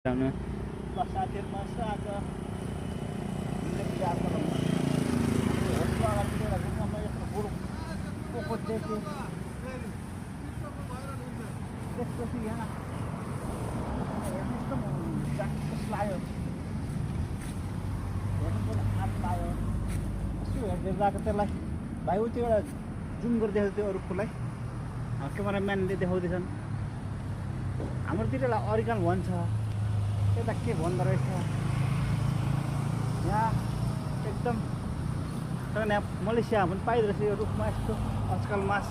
Sana. Pasatir masa aga hindi kaya ako lang. Wala ka dito lang kung may buruk. Pukot dito. Gusto siya. Gusto mo practice tayo. Yan po na at tayo. Asu हेर्दा त त्यसलाई भाइ उ त्यो एउटा zoom गर्दै थियो अरु फुललाई क्यामेराम्यानले देखाउँदैछन् हाम्रोतिर अरिजिनल भन्छ यता के भन्दो रहेछ यहाँ एकदम तर यहाँ मलेसिया पनि पाइदो रहेछ यो रुखमा यस्तो आजकल मास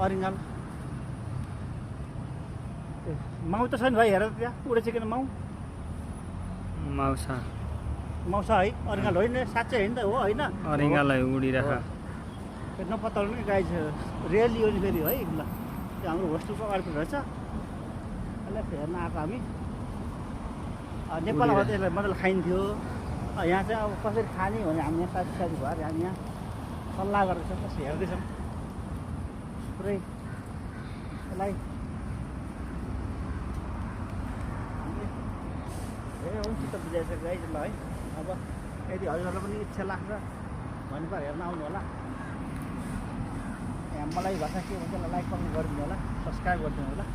अरिजिनल माउ त छ नि भाइ हेर त्यहाँ उडेछ किन माउ माउसा माउसा है अरिजिनल होइन साँच्चै होइन त हो होइन अरिङ्गालाई उडिराख नपत्ताउनु नि गाई छ रियली हो नि फेरि है ल त्यो हाम्रो होस्टेलको अगाडि रहेछ यसलाई हेर्न आएको हामी नेपालमा त यसलाई मजाले खाइन्थ्यो यहाँ चाहिँ अब कसरी खाने भने हामी यहाँ साथी भएर हामी यहाँ सल्लाह गर्दैछौँ कसरी हेर्दैछौँ पुरै यसलाई धेरै चित्त बुझाइछ गाई ल है अब यदि हजुरहरूलाई पनि इच्छा लाग्छ भने त हेर्न आउनु होला यहाँ मलाई भाषा के भन्छ लाइक कमेन्ट गरिदिनु होला सब्सक्राइब गरिदिनु होला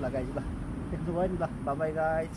ल गाइज ल देख्नुभयो नि ल बाई गाइज